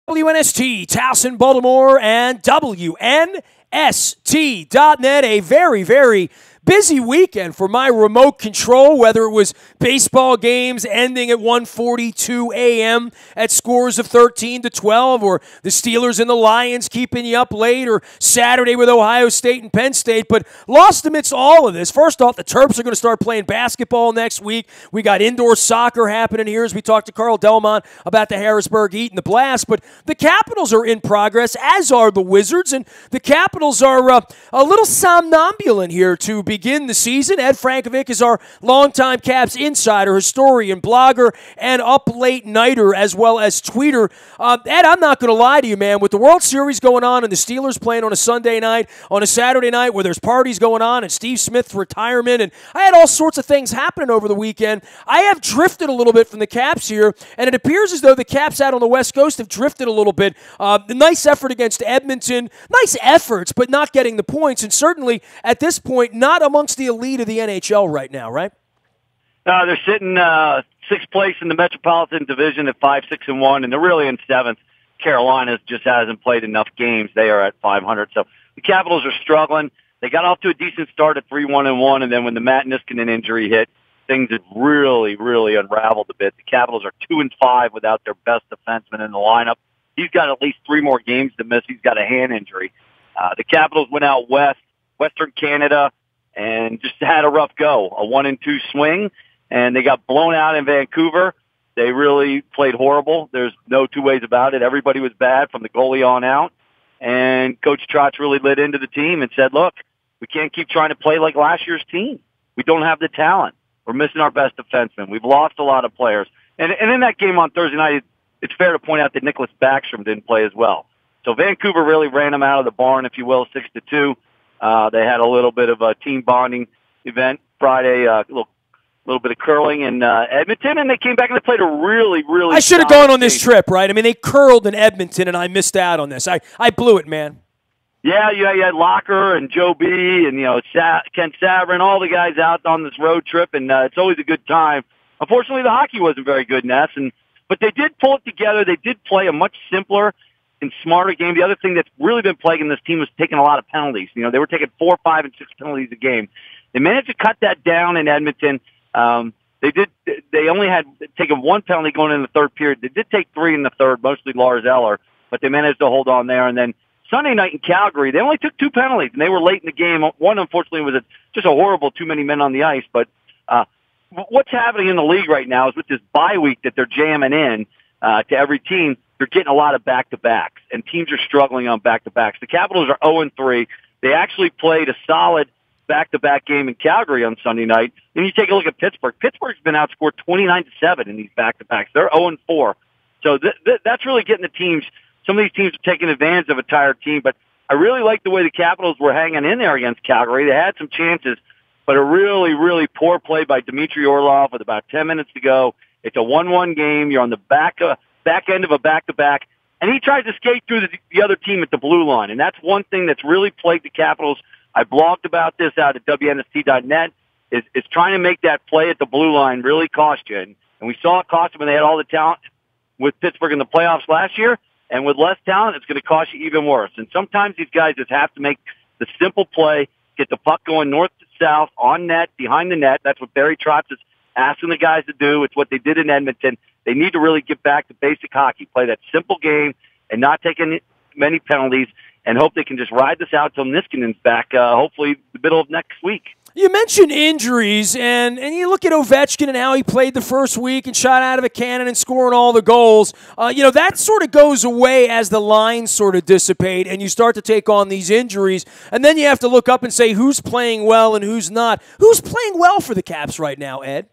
WNST, Towson, Baltimore, and WNST.net. A very, very busy weekend for my remote control, whether it was baseball games ending at 1:42 a.m. at scores of 13-12, or the Steelers and the Lions keeping you up late, or Saturday with Ohio State and Penn State. But lost amidst all of this, first off, the Terps are going to start playing basketball next week. We got indoor soccer happening here as we talked to Carl Delmont about the Harrisburg Heat and the Blast. But the Capitals are in progress, as are the Wizards, and the Capitals are a little somnambulant here to begin the season. Ed Frankovic is our longtime Caps insider, historian, blogger, and up-late-nighter as well as tweeter. Ed, I'm not going to lie to you, man. With the World Series going on and the Steelers playing on a Sunday night, on a Saturday night where there's parties going on and Steve Smith's retirement, and I had all sorts of things happening over the weekend, I have drifted a little bit from the Caps here, and it appears as though the Caps out on the West Coast have drifted a little bit. The nice effort against Edmonton, nice efforts, but not getting the points, and certainly at this point not amongst the elite of the NHL right now, right? They're sitting sixth place in the Metropolitan Division at 5-6-1, and they're really in seventh. Carolina just hasn't played enough games. They are at 500. So the Capitals are struggling. They got off to a decent start at 3-1-1, and then when the Matt Niskanen injury hit, things have really, really unraveled a bit. The Capitals are 2-5 without their best defenseman in the lineup. He's got at least 3 more games to miss. He's got a hand injury. The Capitals went out west, Western Canada, and just had a rough go, a 1-2 swing, and they got blown out in Vancouver. They really played horrible. There's no two ways about it. Everybody was bad from the goalie on out, and Coach Trotz really lit into the team and said, look, we can't keep trying to play like last year's team. We don't have the talent. We're missing our best defenseman. We've lost a lot of players. And in that game on Thursday night, it's fair to point out that Nicholas Backstrom didn't play as well. So Vancouver really ran them out of the barn, if you will, 6-2. They had a little bit of a team bonding event Friday, a little bit of curling in Edmonton, and they came back and they played a really, really I should have gone on this trip, right? I mean, they curled in Edmonton, and I missed out on this. I blew it, man. Yeah, you had Locker and Joe B. and, Ken Savrin, all the guys out on this road trip, and it's always a good time. Unfortunately, the hockey wasn't very good, Ness, but they did pull it together. They did play a much simpler and smarter game. The other thing that's really been plaguing this team was taking a lot of penalties. They were taking 4, 5, and 6 penalties a game. They managed to cut that down in Edmonton. They only had taken 1 penalty going in the third period. They did take 3 in the third, mostly Lars Eller, but they managed to hold on there. And then Sunday night in Calgary, they only took 2 penalties, and they were late in the game. One, unfortunately, was just a horrible too many men on the ice. But what's happening in the league right now is with this bye week that they're jamming in to every team, they're getting a lot of back-to-backs, and teams are struggling on back-to-backs. The Capitals are 0-3. They actually played a solid back-to-back game in Calgary on Sunday night. Then you take a look at Pittsburgh. Pittsburgh's been outscored 29-7 in these back-to-backs. They're 0-4. So that's really getting the teams. Some of these teams are taking advantage of a tired team, but I really like the way the Capitals were hanging in there against Calgary. They had some chances, but a really, really poor play by Dmitry Orlov with about 10 minutes to go. It's a 1-1 game. You're on the back end of a back-to-back, and he tries to skate through the other team at the blue line, and that's one thing that's really plagued the Capitals. I blogged about this out at WNST.net, is trying to make that play at the blue line really cost you, and we saw it cost them when they had all the talent with Pittsburgh in the playoffs last year, and with less talent, it's going to cost you even worse. And sometimes these guys just have to make the simple play, get the puck going north to south, on net, behind the net. That's what Barry Trotz is asking the guys to do. It's what they did in Edmonton. They need to really get back to basic hockey, play that simple game, and not take many penalties, and hope they can just ride this out till Niskanen's back, hopefully the middle of next week. You mentioned injuries, and you look at Ovechkin and how he played the first week and shot out of a cannon and scoring all the goals. That sort of goes away as the lines sort of dissipate and you start to take on these injuries. And then you have to look up and say who's playing well and who's not. Who's playing well for the Caps right now, Ed?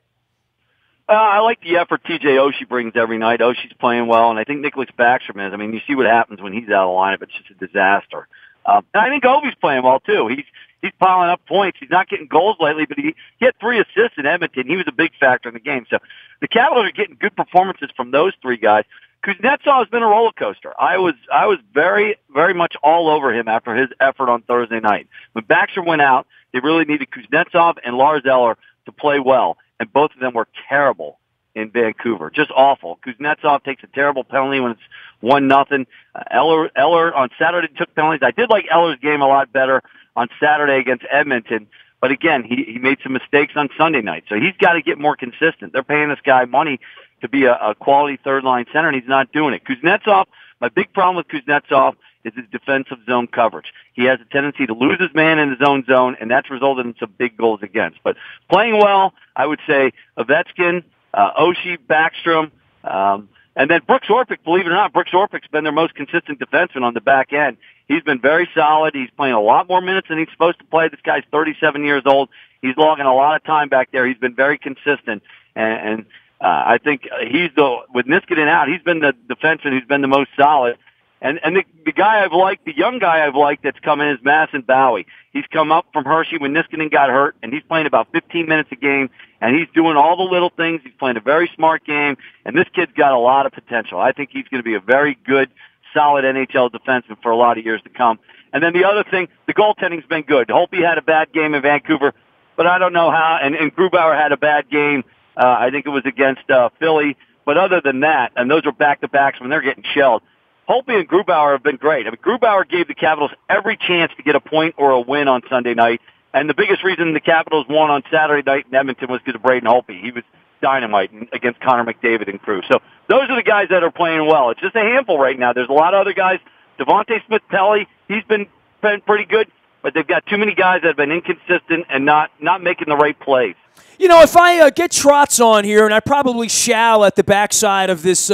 I like the effort TJ Oshie brings every night. Oshie's playing well, and I think Nicholas Backstrom is. I mean, you see what happens when he's out of the lineup. It's just a disaster. And I think Ovi's playing well, too. He's piling up points. He's not getting goals lately, but he had 3 assists in Edmonton. He was a big factor in the game. So the Capitals are getting good performances from those 3 guys. Kuznetsov has been a roller coaster. I was very, very much all over him after his effort on Thursday night. When Backstrom went out, they really needed Kuznetsov and Lars Eller to play well, and both of them were terrible in Vancouver. Just awful. Kuznetsov takes a terrible penalty when it's 1-0. Eller on Saturday took penalties. I did like Eller's game a lot better on Saturday against Edmonton. But again, he made some mistakes on Sunday night. So he's got to get more consistent. They're paying this guy money to be a quality third-line center, and he's not doing it. Kuznetsov, my big problem with Kuznetsov is his defensive zone coverage. He has a tendency to lose his man in his own zone, and that's resulted in some big goals against. But playing well, I would say Ovechkin, Oshie, Backstrom, and then Brooks Orpik. Believe it or not, Brooks Orpik's been their most consistent defenseman on the back end. He's been very solid. He's playing a lot more minutes than he's supposed to play. This guy's 37 years old. He's logging a lot of time back there. He's been very consistent, and I think with Niskanen out, he's been the defenseman who's been the most solid. And the guy I've liked, the young guy I've liked that's come in is Madison Bowie. He's come up from Hershey when Niskanen got hurt, and he's playing about 15 minutes a game, and he's doing all the little things. He's playing a very smart game, and this kid's got a lot of potential. I think he's going to be a very good, solid NHL defenseman for a lot of years to come. And then the other thing, the goaltending's been good. Holtby had a bad game in Vancouver, but I don't know how, and Grubauer had a bad game. I think it was against Philly. But other than that, and those are back-to-backs when they're getting shelled, Holtby and Grubauer have been great. I mean, Grubauer gave the Capitals every chance to get a point or a win on Sunday night, and the biggest reason the Capitals won on Saturday night in Edmonton was because of Braden Holtby. He was dynamite against Connor McDavid and crew. So those are the guys that are playing well. It's just a handful right now. There's a lot of other guys. Devontae Smith-Pelly, he's been pretty good, but they've got too many guys that have been inconsistent and not making the right plays. You know, if I get Trotz on here, and I probably shall at the backside of this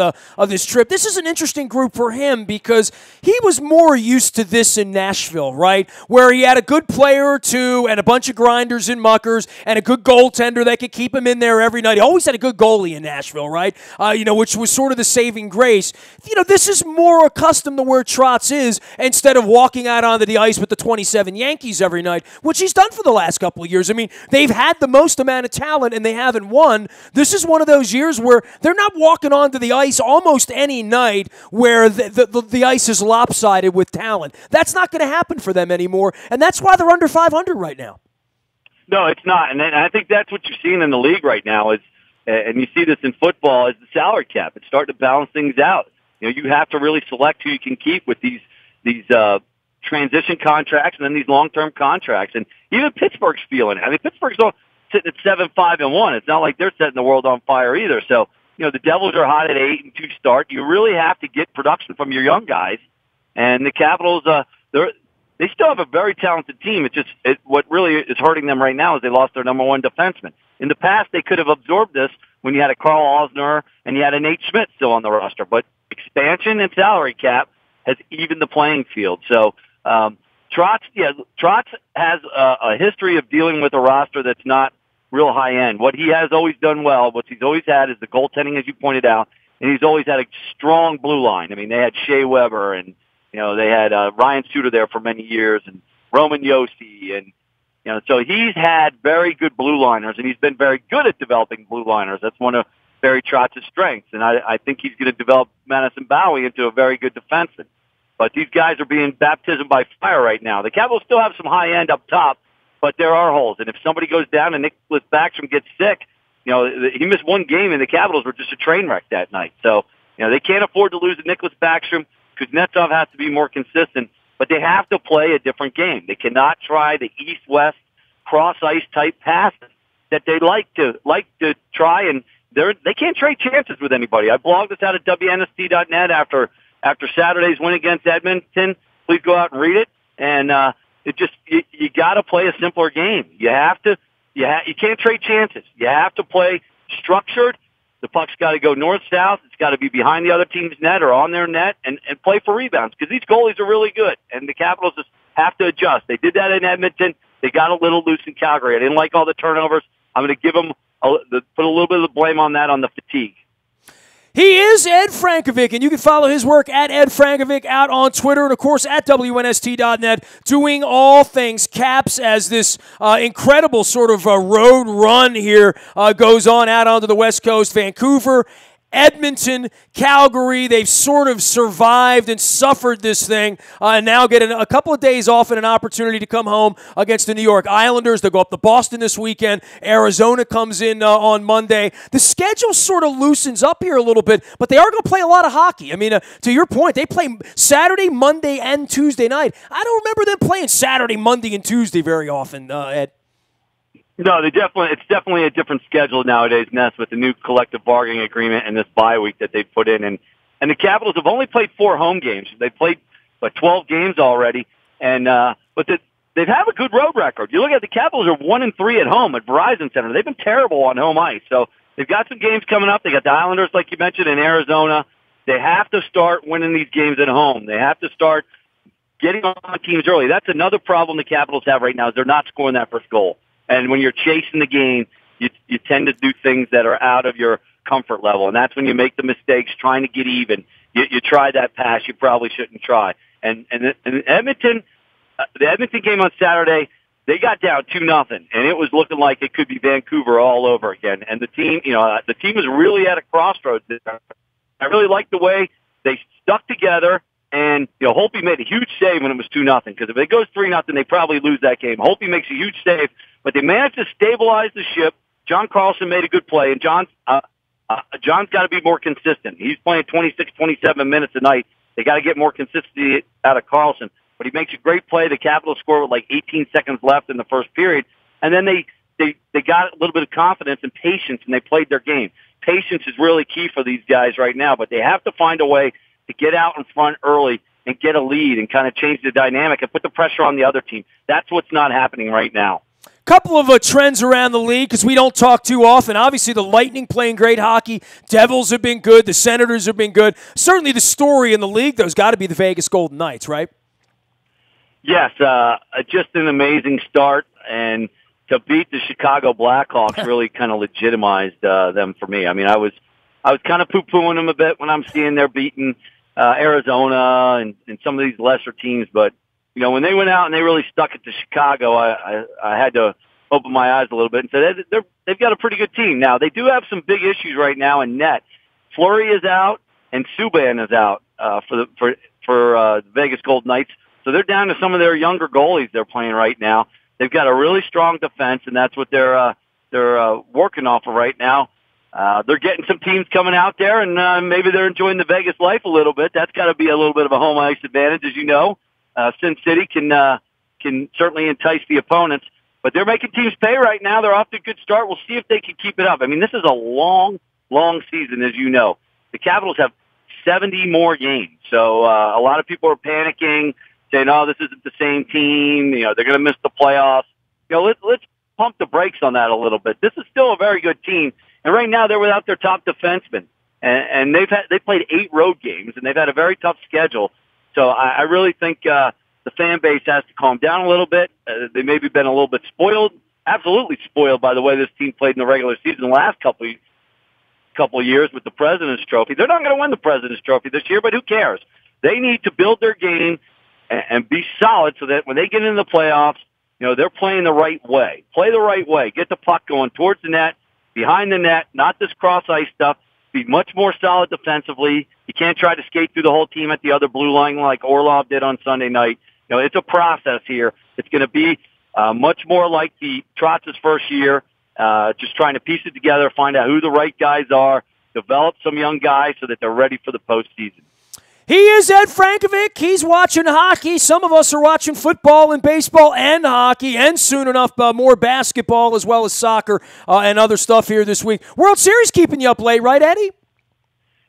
trip, this is an interesting group for him because he was more used to this in Nashville, right? Where he had a good player or two and a bunch of grinders and muckers and a good goaltender that could keep him in there every night. He always had a good goalie in Nashville, right? Which was sort of the saving grace. You know, this is more accustomed to where Trotz is instead of walking out onto the ice with the 27 Yankees every night, which he's done for the last couple of years. I mean, they've had the most amount of talent and they haven't won. This is one of those years where they're not walking onto the ice almost any night where the ice is lopsided with talent. That's not going to happen for them anymore, and that's why they're under 500 right now. No, it's not, and I think that's what you're seeing in the league right now is, and you see this in football, is the salary cap. It's starting to balance things out. You know, you have to really select who you can keep with these transition contracts and then these long-term contracts, and even Pittsburgh's feeling it. I mean, Pittsburgh's sitting at 7-5-1. It's not like they're setting the world on fire either. So, you know, the Devils are hot at 8-2 start. You really have to get production from your young guys. And the Capitals, they still have a very talented team. What really is hurting them right now is they lost their number one defenseman. In the past, they could have absorbed this when you had a Carl Osner and you had a Nate Schmidt still on the roster. But expansion and salary cap has evened the playing field. So, Trotz has a history of dealing with a roster that's not real high end. What he has always done well, what he's always had is the goaltending, as you pointed out, and he's always had a strong blue line. I mean, they had Shea Weber and, you know, they had Ryan Suter there for many years and Roman Josi, and, you know, so he's had very good blue liners and he's been very good at developing blue liners. That's one of Barry Trotz's strengths, and I think he's going to develop Madison Bowie into a very good defenseman. But these guys are being baptized by fire right now. The Capitals still have some high end up top, but there are holes. And if somebody goes down and Nicholas Backstrom gets sick, you know, he missed one game and the Capitals were just a train wreck that night. So, you know, they can't afford to lose to Nicholas Backstrom. Kuznetsov has to be more consistent, but they have to play a different game. They cannot try the east-west cross-ice type passes that they like to try, and they can't trade chances with anybody. I blogged this out at WNST.net after Saturday's win against Edmonton. Please go out and read it. And you got to play a simpler game. You can't trade chances. You have to play structured. The puck's got to go north-south. It's got to be behind the other team's net or on their net and play for rebounds because these goalies are really good. And the Capitals just have to adjust. They did that in Edmonton. They got a little loose in Calgary. I didn't like all the turnovers. I'm going to give them put a little bit of the blame on that on the fatigue. He is Ed Frankovic, and you can follow his work at Ed Frankovic out on Twitter and, of course, at WNST.net, doing all things Caps as this incredible sort of road run here goes on out onto the West Coast. Vancouver, Edmonton, Calgary, they've sort of survived and suffered this thing, and now get a couple of days off and an opportunity to come home against the New York Islanders. They'll go up to Boston this weekend. Arizona comes in on Monday. The schedule sort of loosens up here a little bit, but they are going to play a lot of hockey. I mean, to your point, they play Saturday, Monday, and Tuesday night. I don't remember them playing Saturday, Monday, and Tuesday very often, Ed. No, it's definitely a different schedule nowadays, Ness, with the new collective bargaining agreement and this bye week that they put in. And the Capitals have only played 4 home games. They've played 12 games already, but they've had a good road record. You look at the Capitals are 1-3 at home at Verizon Center. They've been terrible on home ice. So they've got some games coming up. They got the Islanders, like you mentioned, in Arizona. They have to start winning these games at home. They have to start getting on teams early. That's another problem the Capitals have right now is they're not scoring that first goal. And when you're chasing the game, you tend to do things that are out of your comfort level. And that's when you make the mistakes trying to get even. You try that pass you probably shouldn't try. And Edmonton, the Edmonton game on Saturday, they got down 2-0, and it was looking like it could be Vancouver all over again. And the team is really at a crossroads. I really like the way they stuck together. And, Holtby made a huge save when it was 2-0, because if it goes 3-0, they probably lose that game. Holtby makes a huge save, but they managed to stabilize the ship. John Carlson made a good play, and John's got to be more consistent. He's playing 26, 27 minutes a night. They got to get more consistency out of Carlson. But he makes a great play. The Capitals score with like 18 seconds left in the first period, and then they got a little bit of confidence and patience, and they played their game. Patience is really key for these guys right now, but they have to find a way to get out in front early and get a lead and kind of change the dynamic and put the pressure on the other team. That's what's not happening right now. Couple of trends around the league because we don't talk too often. Obviously, the Lightning playing great hockey. Devils have been good. The Senators have been good. Certainly the story in the league, though, has got to be the Vegas Golden Knights, right? Yes, just an amazing start. And to beat the Chicago Blackhawks really kind of legitimized them for me. I mean, I was kind of poo-pooing them a bit when I'm seeing they're beating Arizona and some of these lesser teams. But, when they went out and they really stuck it to Chicago, I had to open my eyes a little bit and say they've got a pretty good team. Now, they do have some big issues right now in net. Fleury is out and Subban is out for the Vegas Golden Knights. So they're down to some of their younger goalies they're playing right now. They've got a really strong defense, and that's what they're working off of right now. They're getting some teams coming out there, and maybe they're enjoying the Vegas life a little bit. That's got to be a little bit of a home ice advantage, as you know. Sin City can certainly entice the opponents, but they're making teams pay right now. They're off to a good start. We'll see if they can keep it up. I mean, this is a long, long season, as you know. The Capitals have 70 more games, so a lot of people are panicking, saying, "Oh, this isn't the same team. They're going to miss the playoffs." Let's pump the brakes on that a little bit. This is still a very good team. And right now, they're without their top defenseman, and they played 8 road games, and they've had a very tough schedule. So I really think the fan base has to calm down a little bit. They maybe been a little bit spoiled, absolutely spoiled by the way this team played in the regular season the last couple of years with the President's Trophy. They're not going to win the President's Trophy this year, but who cares? They need to build their game and be solid so that when they get into the playoffs, they're playing the right way. Play the right way. Get the puck going towards the net, behind the net, not this cross-ice stuff. Be much more solid defensively. You can't try to skate through the whole team at the other blue line like Orlov did on Sunday night. It's a process here. It's going to be much more like the Trotz's first year, just trying to piece it together, find out who the right guys are, develop some young guys so that they're ready for the postseason. He is Ed Frankovic. He's watching hockey. Some of us are watching football and baseball and hockey, and soon enough more basketball as well as soccer and other stuff here this week. World Series keeping you up late, right, Eddie?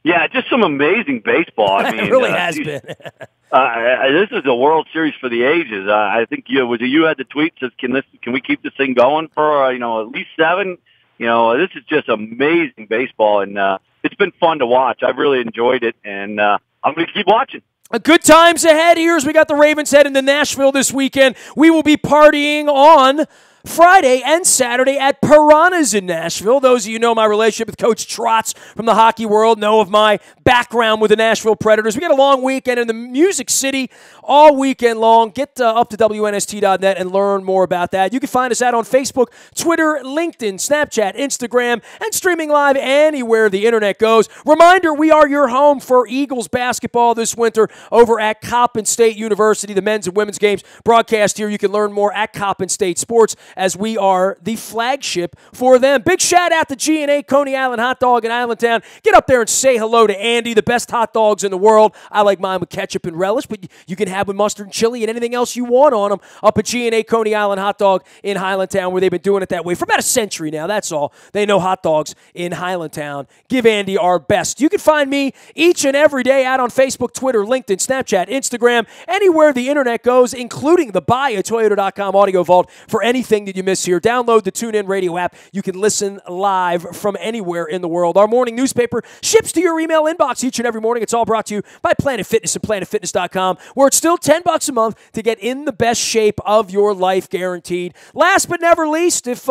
Yeah, just some amazing baseball. I mean, it really has been. This is a World Series for the ages. I think you had the tweet says, "Can we keep this thing going for at least 7?" This is just amazing baseball, and it's been fun to watch. I've really enjoyed it, and I'm going to keep watching. Good times ahead here as we got the Ravens heading to Nashville this weekend. We will be partying on Friday and Saturday at Piranhas in Nashville. Those of you who know my relationship with Coach Trotz from the hockey world know of my background with the Nashville Predators. We got a long weekend in the Music City all weekend long. Get up to WNST.net and learn more about that. You can find us out on Facebook, Twitter, LinkedIn, Snapchat, Instagram, and streaming live anywhere the internet goes. Reminder, we are your home for Eagles basketball this winter over at Coppin State University. The men's and women's games broadcast here. You can learn more at Coppin State Sports, as we are the flagship for them. Big shout out to G&A Coney Island Hot Dog in Islandtown. Get up there and say hello to Andy, the best hot dogs in the world. I like mine with ketchup and relish, but you can have with mustard and chili and anything else you want on them up at G&A Coney Island Hot Dog in Highlandtown, where they've been doing it that way for about a century now. That's all. They know hot dogs in Highlandtown. Give Andy our best. You can find me each and every day out on Facebook, Twitter, LinkedIn, Snapchat, Instagram, anywhere the internet goes, including the buyatoyota.com audio vault for anything that you miss here. Download the TuneIn Radio app. You can listen live from anywhere in the world. Our morning newspaper ships to your email inbox each and every morning. It's all brought to you by Planet Fitness and PlanetFitness.com, where it's still $10 a month to get in the best shape of your life, guaranteed. Last but never least, if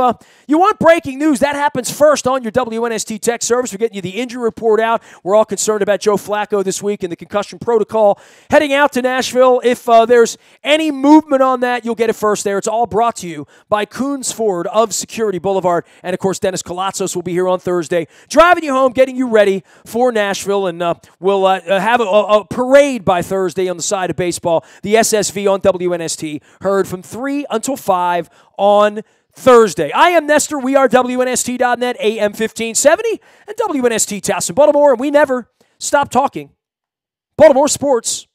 you want breaking news, that happens first on your WNST tech service. We're getting you the injury report out. We're all concerned about Joe Flacco this week and the concussion protocol heading out to Nashville. If there's any movement on that, you'll get it first there. It's all brought to you by Coons Ford of Security Boulevard. And, of course, Dennis Colatzos will be here on Thursday, driving you home, getting you ready for Nashville. And we'll have a parade by Thursday on the side of baseball. The SSV on WNST, heard from 3 until 5 on Thursday. I am Nestor. We are WNST.net, AM 1570, and WNST Towson, Baltimore. And we never stop talking Baltimore sports.